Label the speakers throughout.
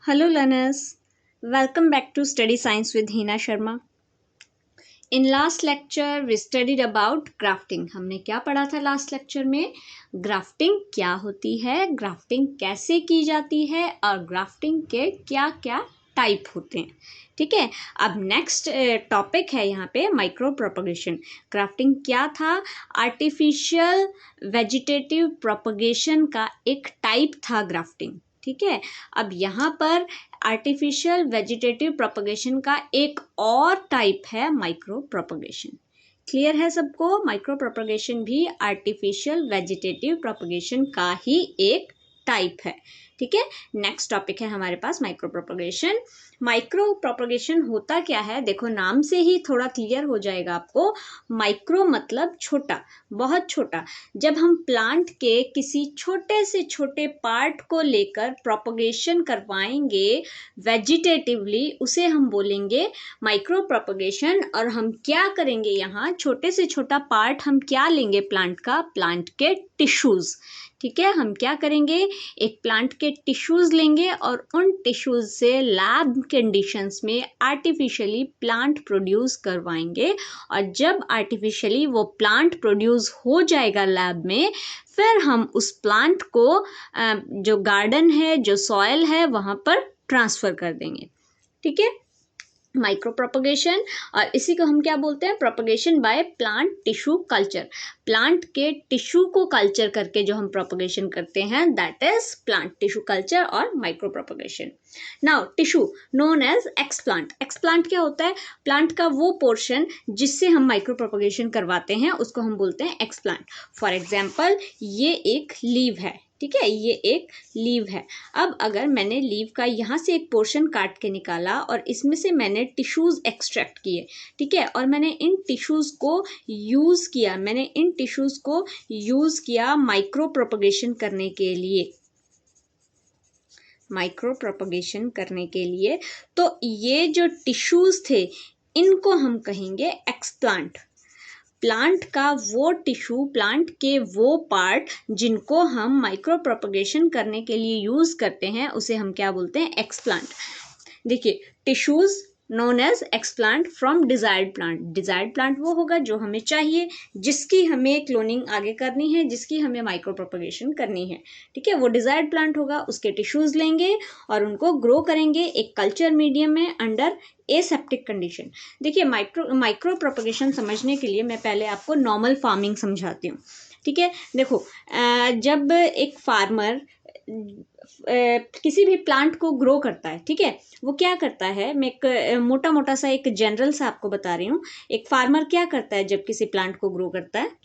Speaker 1: Hello learners, welcome back to Study Science with Hina Sharma. In last lecture we studied about grafting. हमने क्या पढ़ा था last lecture में? Grafting क्या होती है, ग्राफ्टिंग कैसे की जाती है और ग्राफ्टिंग के क्या क्या टाइप होते हैं. ठीक है, अब नेक्स्ट टॉपिक है यहाँ पे माइक्रो प्रोपगेशन. ग्राफ्टिंग क्या था? आर्टिफिशियल वेजिटेटिव प्रोपगेशन का एक टाइप था ग्राफ्टिंग. ठीक है, अब यहाँ पर आर्टिफिशियल वेजिटेटिव प्रोपगेशन का एक और टाइप है माइक्रो प्रोपगेशन. क्लियर है सबको? माइक्रो प्रोपगेशन भी आर्टिफिशियल वेजिटेटिव प्रोपगेशन का ही एक टाइप है. ठीक है, नेक्स्ट टॉपिक है हमारे पास माइक्रो प्रोपगेशन. माइक्रो प्रोपगेशन होता क्या है? देखो नाम से ही थोड़ा क्लियर हो जाएगा आपको. माइक्रो मतलब छोटा, बहुत छोटा. जब हम प्लांट के किसी छोटे से छोटे पार्ट को लेकर प्रोपगेशन करवाएंगे वेजिटेटिवली, उसे हम बोलेंगे माइक्रो प्रोपगेशन. और हम क्या करेंगे, यहाँ छोटे से छोटा पार्ट हम क्या लेंगे प्लांट का? प्लांट के टिश्यूज. ठीक है, हम क्या करेंगे? एक प्लांट के टिश्यूज लेंगे और उन टिश्यूज से लैब कंडीशंस में आर्टिफिशियली प्लांट प्रोड्यूस करवाएंगे. और जब आर्टिफिशियली वो प्लांट प्रोड्यूस हो जाएगा लैब में, फिर हम उस प्लांट को जो गार्डन है, जो सॉयल है, वहाँ पर ट्रांसफ़र कर देंगे. ठीक है, माइक्रो प्रोपगेशन. और इसी को हम क्या बोलते हैं? Propagation by plant tissue culture. Plant के टिश्यू को कल्चर करके जो हम प्रोपगेशन करते हैं, that is plant tissue culture और micropropagation. Now tissue known as explant. Explant क्या होता है? प्लांट का वो पोर्शन जिससे हम माइक्रो प्रोपगेशन करवाते हैं, उसको हम बोलते हैं एक्सप्लांट. फॉर एग्जाम्पल, ये एक लीव है. ठीक है, ये एक लीव है. अब अगर मैंने लीव का यहाँ से एक पोर्शन काट के निकाला और इसमें से मैंने टिश्यूज़ एक्सट्रैक्ट किए. ठीक है, और मैंने इन टिश्यूज़ को यूज़ किया माइक्रो प्रोपगेशन करने के लिए. तो ये जो टिश्यूज़ थे, इनको हम कहेंगे एक्सप्लांट. प्लांट का वो टिश्यू, प्लांट के वो पार्ट जिनको हम माइक्रो प्रोपगेशन करने के लिए यूज़ करते हैं, उसे हम क्या बोलते हैं? एक्सप्लांट. देखिए, tissues known as explant from desired plant. Desired plant वो होगा जो हमें चाहिए, जिसकी हमें क्लोनिंग आगे करनी है, जिसकी हमें माइक्रो प्रोपगेशन करनी है. ठीक है, वो डिजायर्ड प्लांट होगा. उसके टिश्यूज़ लेंगे और उनको ग्रो करेंगे एक कल्चर मीडियम में अंडर एसेप्टिक कंडीशन. देखिए, माइक्रो प्रोपगेशन समझने के लिए मैं पहले आपको नॉर्मल फार्मिंग समझाती हूँ. ठीक है, देखो, जब एक फार्मर किसी भी प्लांट को ग्रो करता है, ठीक है, वो क्या करता है? मैं एक मोटा मोटा सा एक जनरल सा आपको बता रही हूँ. एक फार्मर क्या करता है जब किसी प्लांट को ग्रो करता है?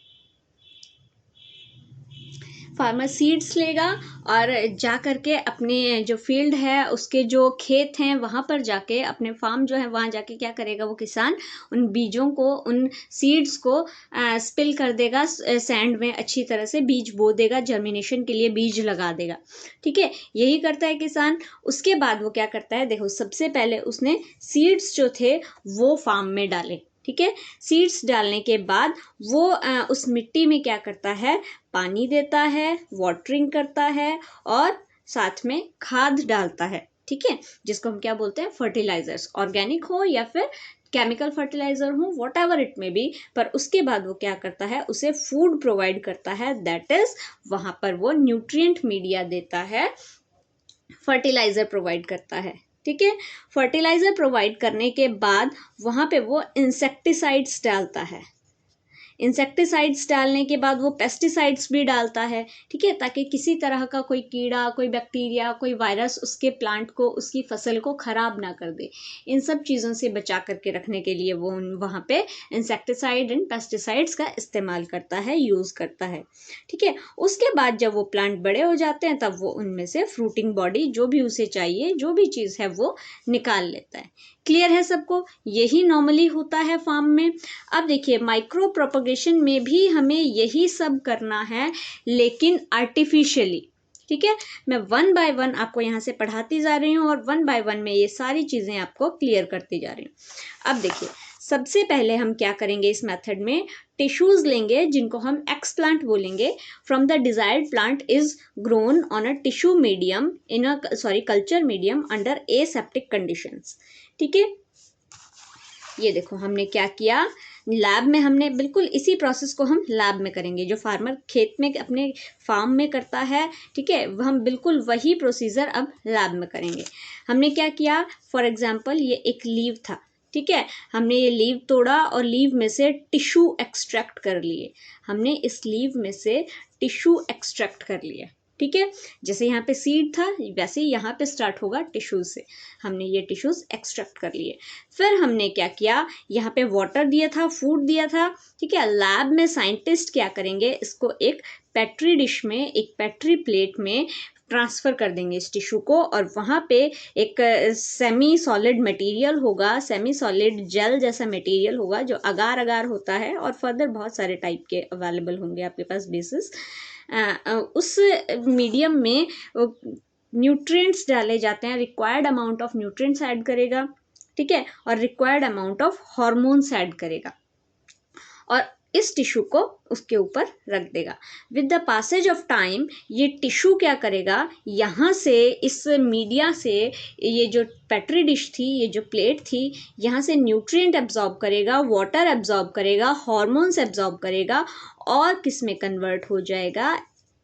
Speaker 1: फार्मर सीड्स लेगा और जा करके अपने जो फील्ड है, उसके जो खेत हैं, वहाँ पर जाके, अपने फार्म जो है वहाँ जाके क्या करेगा वो किसान? उन बीजों को, उन सीड्स को स्पिल कर देगा सैंड में. अच्छी तरह से बीज बो देगा, जर्मिनेशन के लिए बीज लगा देगा. ठीक है, यही करता है किसान. उसके बाद वो क्या करता है? देखो, सबसे पहले उसने सीड्स जो थे वो फार्म में डाले. ठीक है, सीड्स डालने के बाद वो उस मिट्टी में क्या करता है? पानी देता है, वाटरिंग करता है और साथ में खाद डालता है. ठीक है, जिसको हम क्या बोलते हैं? फर्टिलाइजर्स. ऑर्गेनिक हो या फिर केमिकल फर्टिलाइजर हो, what ever it may be. पर उसके बाद वो क्या करता है? उसे फूड प्रोवाइड करता है. दैट इज, वहाँ पर वो न्यूट्रिएंट मीडिया देता है, फर्टिलाइजर प्रोवाइड करता है. ठीक है, फर्टिलाइजर प्रोवाइड करने के बाद वहाँ पे वो इंसेक्टिसाइड्स डालता है. इंसेक्टिसाइड्स डालने के बाद वो पेस्टिसाइड्स भी डालता है. ठीक है, ताकि किसी तरह का कोई कीड़ा, कोई बैक्टीरिया, कोई वायरस उसके प्लांट को, उसकी फसल को ख़राब ना कर दे. इन सब चीज़ों से बचा करके रखने के लिए वो वहाँ पे इंसेक्टिसाइड एंड पेस्टिसाइड्स का इस्तेमाल करता है, यूज़ करता है. ठीक है, उसके बाद जब वो प्लांट बड़े हो जाते हैं, तब वो उनमें से फ्रूटिंग बॉडी, जो भी उसे चाहिए, जो भी चीज़ है, वो निकाल लेता है. क्लियर है सबको? यही नॉर्मली होता है फार्म में. अब देखिए, माइक्रो प्रोपगेशन में भी हमें यही सब करना है, लेकिन आर्टिफिशियली. ठीक है, मैं वन बाय वन आपको यहाँ से पढ़ाती जा रही हूँ और वन बाय वन में ये सारी चीज़ें आपको क्लियर करती जा रही हूँ. अब देखिए, सबसे पहले हम क्या करेंगे इस मेथड में, टिश्यूज लेंगे जिनको हम एक्सप्लांट बोलेंगे। From the desired plant is grown on a tissue medium in a culture medium under aseptic conditions. ठीक है, ये देखो हमने क्या किया, लैब में हमने बिल्कुल इसी प्रोसेस को हम लैब में करेंगे, जो फार्मर खेत में अपने फार्म में करता है, ठीक है, हम बिल्कुल वही प्रोसीजर अब लैब में करेंगे। हमने क्या किया, फॉर एग्जांपल ये एक लीव था, ठीक है, हमने ये लीव तोड़ा और लीव में से टिश्यू एक्सट्रैक्ट कर लिए। हमने इस लीव में से टिश्यू एक्सट्रैक्ट कर लिया, ठीक है, जैसे यहाँ पे सीड था वैसे ही यहाँ पे स्टार्ट होगा टिश्यूज से। हमने ये टिश्यूज एक्सट्रैक्ट कर लिए। फिर हमने क्या किया, यहाँ पे वाटर दिया था, फूड दिया था, ठीक है। लैब में साइंटिस्ट क्या करेंगे, इसको एक पेट्री डिश में, एक पेट्री प्लेट में ट्रांसफ़र कर देंगे इस टिश्यू को, और वहाँ पे एक सेमी सॉलिड मटेरियल होगा, सेमी सॉलिड जेल जैसा मटेरियल होगा जो अगार अगार होता है, और फर्दर बहुत सारे टाइप के अवेलेबल होंगे आपके पास बेसिस। उस मीडियम में न्यूट्रिएंट्स डाले जाते हैं, required amount of nutrients add करेगा, ठीक है, और required amount of hormones add करेगा, और इस टिश्यू को उसके ऊपर रख देगा। With the passage of time ये टिश्यू क्या करेगा, यहाँ से इस मीडिया से, ये जो पेट्री डिश थी, ये जो प्लेट थी, यहाँ से न्यूट्रिएंट एब्जॉर्ब करेगा, वाटर एब्जॉर्ब करेगा, हार्मोन्स एब्जॉर्ब करेगा, और किस में कन्वर्ट हो जाएगा,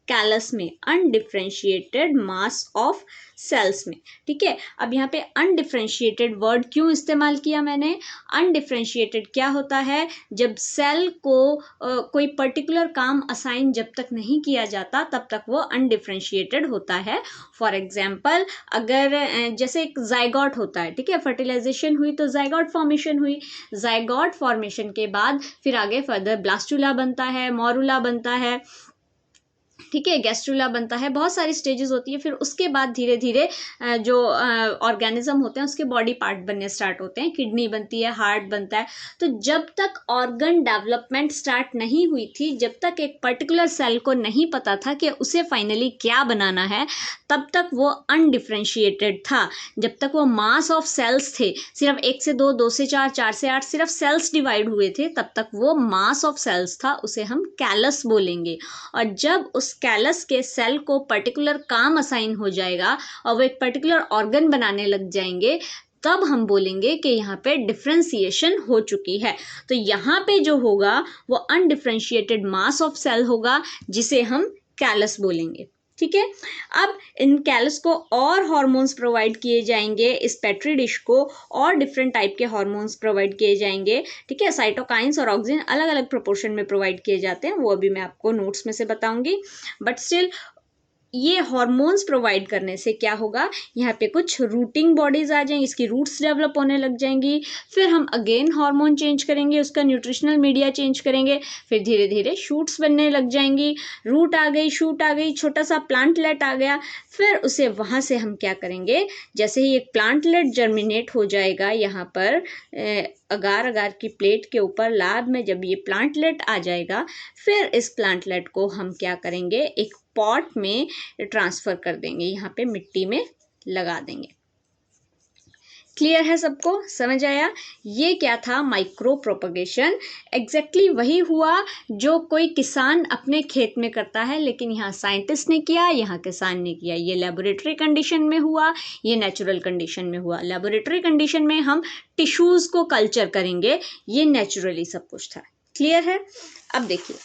Speaker 1: कैलस में, अनडिफ्रेंशिएटेड मास ऑफ सेल्स में, ठीक है। अब यहाँ पे अनडिफ्रेंशिएटेड वर्ड क्यों इस्तेमाल किया मैंने, अनडिफ्रेंशिएटेड क्या होता है, जब सेल को कोई पर्टिकुलर काम असाइन जब तक नहीं किया जाता तब तक वो अनडिफ्रेंशिएटेड होता है। फॉर एग्जाम्पल, अगर जैसे एक जाइगोट होता है, ठीक है, फर्टिलाइजेशन हुई तो जाइगोट फॉर्मेशन हुई, जाइगोट फॉर्मेशन के बाद फिर आगे फर्दर ब्लास्टुला बनता है, मोरुला बनता है, ठीक है, गैस्ट्रुला बनता है, बहुत सारी स्टेजेस होती है। फिर उसके बाद धीरे धीरे जो ऑर्गेनिज्म होते हैं उसके बॉडी पार्ट बनने स्टार्ट होते हैं, किडनी बनती है, हार्ट बनता है। तो जब तक ऑर्गन डेवलपमेंट स्टार्ट नहीं हुई थी, जब तक एक पर्टिकुलर सेल को नहीं पता था कि उसे फाइनली क्या बनाना है, तब तक वो अनडिफ्रेंशिएटेड था। जब तक वो मास ऑफ सेल्स थे, सिर्फ 1 से 2, 2 से 4, 4 से 8 सिर्फ सेल्स डिवाइड हुए थे, तब तक वो मास ऑफ सेल्स था, उसे हम कैलस बोलेंगे। और जब उस कैलस के सेल को पर्टिकुलर काम असाइन हो जाएगा और वो एक पर्टिकुलर ऑर्गन बनाने लग जाएंगे, तब हम बोलेंगे कि यहाँ पे डिफ्रेंसिएशन हो चुकी है। तो यहाँ पे जो होगा वो अनडिफ्रेंशिएटेड मास ऑफ सेल होगा, जिसे हम कैलस बोलेंगे, ठीक है। अब इन कैलस को और हार्मोन्स प्रोवाइड किए जाएंगे, इस पेट्री डिश को और डिफरेंट टाइप के हार्मोन्स प्रोवाइड किए जाएंगे, ठीक है। साइटोकाइंस और ऑक्सिन अलग अलग प्रोपोर्शन में प्रोवाइड किए जाते हैं, वो अभी मैं आपको नोट्स में से बताऊंगी। बट स्टिल ये हार्मोन्स प्रोवाइड करने से क्या होगा, यहाँ पे कुछ रूटिंग बॉडीज आ जाएंगी, इसकी रूट्स डेवलप होने लग जाएंगी। फिर हम अगेन हार्मोन चेंज करेंगे, उसका न्यूट्रिशनल मीडिया चेंज करेंगे, फिर धीरे धीरे शूट्स बनने लग जाएंगी, रूट आ गई, शूट आ गई, छोटा सा प्लांटलेट आ गया। फिर उसे वहाँ से हम क्या करेंगे, जैसे ही एक प्लांटलेट जर्मिनेट हो जाएगा, यहाँ पर अगार अगार की प्लेट के ऊपर लैब में जब ये प्लांटलेट आ जाएगा, फिर इस प्लांटलेट को हम क्या करेंगे, एक पॉट में ट्रांसफ़र कर देंगे, यहाँ पे मिट्टी में लगा देंगे। क्लियर है सबको, समझ आया? ये क्या था, माइक्रो प्रोपगेशन। एग्जैक्टली वही हुआ जो कोई किसान अपने खेत में करता है, लेकिन यहाँ साइंटिस्ट ने किया, यहाँ किसान ने किया। ये लेबोरेटरी कंडीशन में हुआ, ये नेचुरल कंडीशन में हुआ। लेबोरेटरी कंडीशन में हम टिश्यूज़ को कल्चर करेंगे, ये नेचुरली सब कुछ था। क्लियर है? अब देखिए,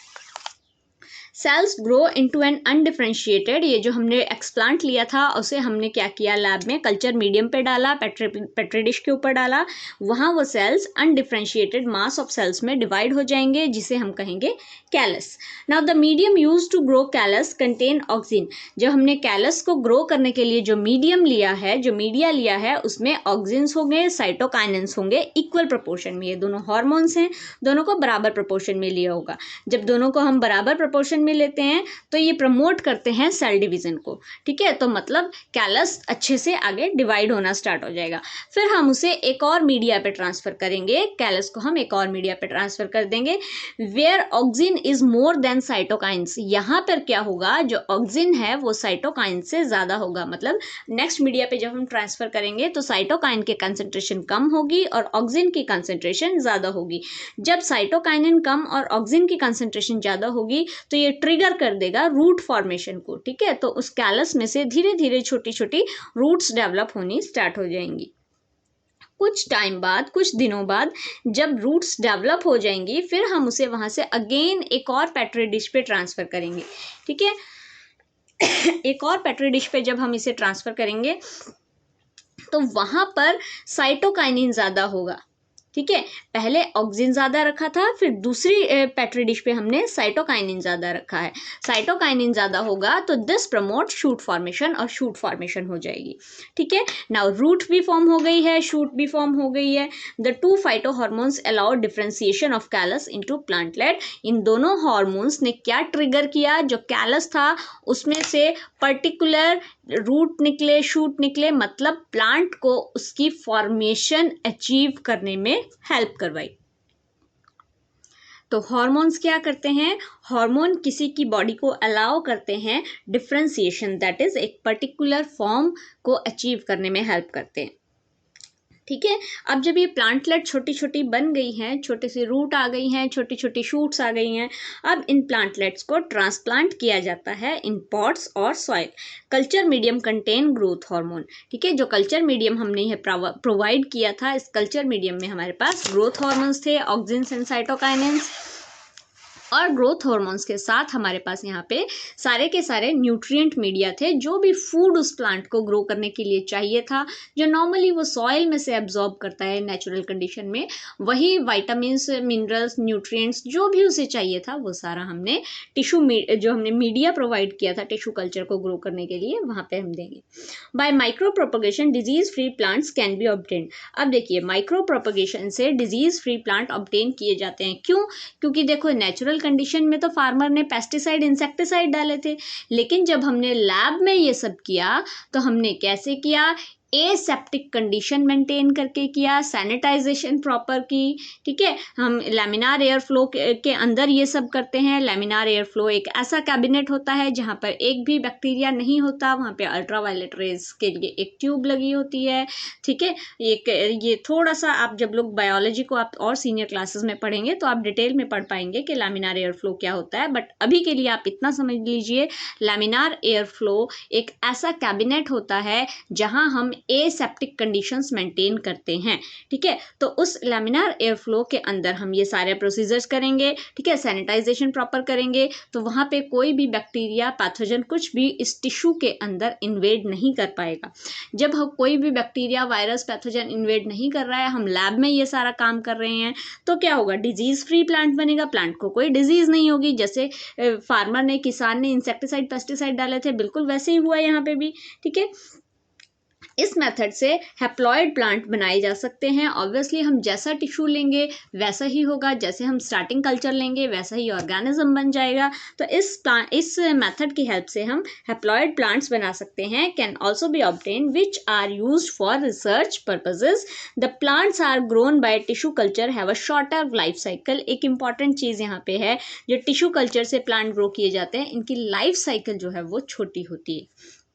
Speaker 1: cells grow into an undifferentiated, ये जो हमने एक्सप्लांट लिया था उसे हमने क्या किया, लैब में कल्चर मीडियम पे डाला, पेट्री डिश के ऊपर डाला, वहाँ वो cells undifferentiated mass of cells में डिवाइड हो जाएंगे, जिसे हम कहेंगे callus. Now the medium use to grow callus contain auxin. जब हमने कैलस को ग्रो करने के लिए जो मीडियम लिया है, जो मीडिया लिया है, उसमें ऑक्सिन्स होंगे, साइटोकाइनेंस होंगे, इक्वल प्रोपोर्शन में। ये दोनों हार्मोन्स हैं, दोनों को बराबर प्रोपोर्शन में लिया होगा। जब दोनों को हम बराबर प्रोपोर्शन में लेते हैं तो ये प्रमोट करते हैं सेल डिवीजन को, ठीक है। तो मतलब कैलस अच्छे से आगे डिवाइड होना स्टार्ट हो जाएगा। फिर हम उसे एक और मीडिया पे ट्रांसफर करेंगे, कैलस को हम एक और मीडिया पे ट्रांसफर कर देंगे where auxin is more than cytokines. यहाँ पर क्या होगा, जो ऑक्सिन है वो साइटोकाइन से ज्यादा होगा। मतलब नेक्स्ट मीडिया पे जब हम ट्रांसफर करेंगे तो साइटोकाइन की कंसंट्रेशन कम होगी और ऑक्सिन की कंसंट्रेशन ज्यादा होगी। जब साइटोकाइनिन कम और ऑक्सिन की कंसंट्रेशन ज्यादा होगी तो ये ट्रिगर कर देगा रूट फॉर्मेशन को, ठीक है। तो उस कैलस में से धीरे धीरे छोटी छोटी रूट्स डेवलप होनी स्टार्ट हो जाएंगी। कुछ टाइम बाद, कुछ दिनों बाद जब रूट्स डेवलप हो जाएंगी फिर हम उसे वहां से अगेन एक और पेट्री डिश पे ट्रांसफर करेंगे, ठीक है। एक और पेट्री डिश पे जब हम इसे ट्रांसफर करेंगे तो वहां पर साइटोकाइनिन ज्यादा होगा, ठीक है। पहले ऑक्सिन ज्यादा रखा था, फिर दूसरी पेट्री डिश पे हमने साइटोकाइनिन ज्यादा रखा है। साइटोकाइनिन ज्यादा होगा तो दिस प्रमोट शूट फॉर्मेशन और शूट फॉर्मेशन हो जाएगी, ठीक है। नाउ रूट भी फॉर्म हो गई है, शूट भी फॉर्म हो गई है। The two phytohormones allow differentiation of callus into plantlet. इन दोनों हार्मोन्स ने क्या ट्रिगर किया, जो कैलस था उसमें से पर्टिकुलर रूट निकले, शूट निकले, मतलब प्लांट को उसकी फॉर्मेशन अचीव करने में हेल्प करवाई। तो हार्मोन्स क्या करते हैं, हार्मोन किसी की बॉडी को अलाउ करते हैं डिफरेंशिएशन, दैट इज एक पर्टिकुलर फॉर्म को अचीव करने में हेल्प करते हैं, ठीक है। अब जब ये प्लांटलेट छोटी छोटी बन गई हैं, छोटे से रूट आ गई हैं, छोटी छोटी शूट्स आ गई हैं, अब इन प्लांटलेट्स को ट्रांसप्लांट किया जाता है इन पॉट्स और soil. Culture medium contain growth hormone, ठीक है। जो कल्चर मीडियम हमने ये प्रोवाइड किया था, इस कल्चर मीडियम में हमारे पास ग्रोथ हार्मोन्स थे, ऑक्सिन्स एंड साइटोकाइनेंस, और ग्रोथ हार्मोन्स के साथ हमारे पास यहाँ पे सारे के सारे न्यूट्रिएंट मीडिया थे, जो भी फूड उस प्लांट को ग्रो करने के लिए चाहिए था, जो नॉर्मली वो सॉइल में से एब्जॉर्ब करता है नेचुरल कंडीशन में, वही विटामिन्स, मिनरल्स, न्यूट्रिएंट्स जो भी उसे चाहिए था वो सारा हमने जो हमने मीडिया प्रोवाइड किया था टिश्यू कल्चर को ग्रो करने के लिए, वहाँ पे हम देंगे। Bye micro propagation disease free plants can be obtained. अब देखिए माइक्रो प्रोपगेशन से डिजीज फ्री प्लांट ऑब्टेन किए जाते हैं। क्यों? क्योंकि देखो नेचुरल कंडीशन में तो फार्मर ने पेस्टिसाइड, इंसेक्टिसाइड डाले थे, लेकिन जब हमने लैब में ये सब किया तो हमने कैसे किया, एसेप्टिक कंडीशन मेंटेन करके किया, सैनिटाइजेशन प्रॉपर की, ठीक है। हम लैमिनार एयर फ्लो के अंदर ये सब करते हैं। लैमिनार एयर फ्लो एक ऐसा कैबिनेट होता है जहाँ पर एक भी बैक्टीरिया नहीं होता, वहाँ पे अल्ट्रावायलेट रेज के लिए एक ट्यूब लगी होती है, ठीक है। ये थोड़ा सा आप जब लोग बायोलॉजी को आप और सीनियर क्लासेस में पढ़ेंगे तो आप डिटेल में पढ़ पाएंगे कि लैमिनार एयर फ्लो क्या होता है, बट अभी के लिए आप इतना समझ लीजिए, लैमिनार एयर फ्लो एक ऐसा कैबिनेट होता है जहाँ हम एसेप्टिक कंडीशंस मेंटेन करते हैं, ठीक है। तो उस लैमिनार एयर फ्लो के अंदर हम ये सारे प्रोसीजर्स करेंगे, ठीक है। सैनिटाइजेशन प्रॉपर करेंगे तो वहाँ पे कोई भी बैक्टीरिया, पैथोजन कुछ भी इस टिश्यू के अंदर इन्वेड नहीं कर पाएगा। जब हम कोई भी बैक्टीरिया, वायरस, पैथोजन इन्वेड नहीं कर रहा है, हम लैब में ये सारा काम कर रहे हैं, तो क्या होगा, डिजीज फ्री प्लांट बनेगा, प्लांट को कोई डिजीज नहीं होगी। जैसे फार्मर ने, किसान ने इंसेक्टिसाइड, पेस्टिसाइड डाले थे, बिल्कुल वैसे ही हुआ यहाँ पे भी, ठीक है। इस मेथड से हैप्लॉइड प्लांट बनाए जा सकते हैं। ऑब्वियसली हम जैसा टिश्यू लेंगे वैसा ही होगा, जैसे हम स्टार्टिंग कल्चर लेंगे वैसा ही ऑर्गेनिज्म बन जाएगा। तो इस मेथड की हेल्प से हम हैप्लॉइड प्लांट्स बना सकते हैं। Can also be obtain which are used for research purposes. The plants are grown by tissue culture have a shorter life cycle. एक इंपॉर्टेंट चीज़ यहाँ पे है, जो टिश्यू कल्चर से प्लांट ग्रो किए जाते हैं, इनकी लाइफ साइकिल जो है वो छोटी होती है,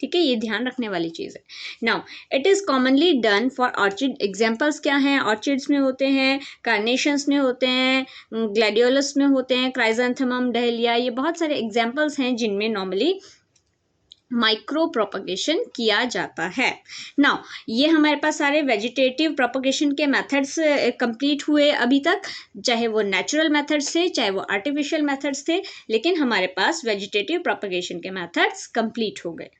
Speaker 1: ठीक है। ये ध्यान रखने वाली चीज़ है। Now it is commonly done for orchid. Examples क्या हैं, ऑर्चिड्स में होते हैं, कार्नेशंस में होते हैं, ग्लैडियोलस में होते हैं, क्राइजेंथेमम, डहेलिया, ये बहुत सारे एग्जाम्पल्स हैं जिनमें नॉर्मली माइक्रो प्रोपगेशन किया जाता है। नाउ ये हमारे पास सारे वेजिटेटिव प्रोपगेशन के मेथड्स कंप्लीट हुए अभी तक, चाहे वो नेचुरल मेथड्स थे चाहे वो आर्टिफिशियल मेथड्स थे, लेकिन हमारे पास वेजिटेटिव प्रोपगेशन के मेथड्स कंप्लीट हो गए।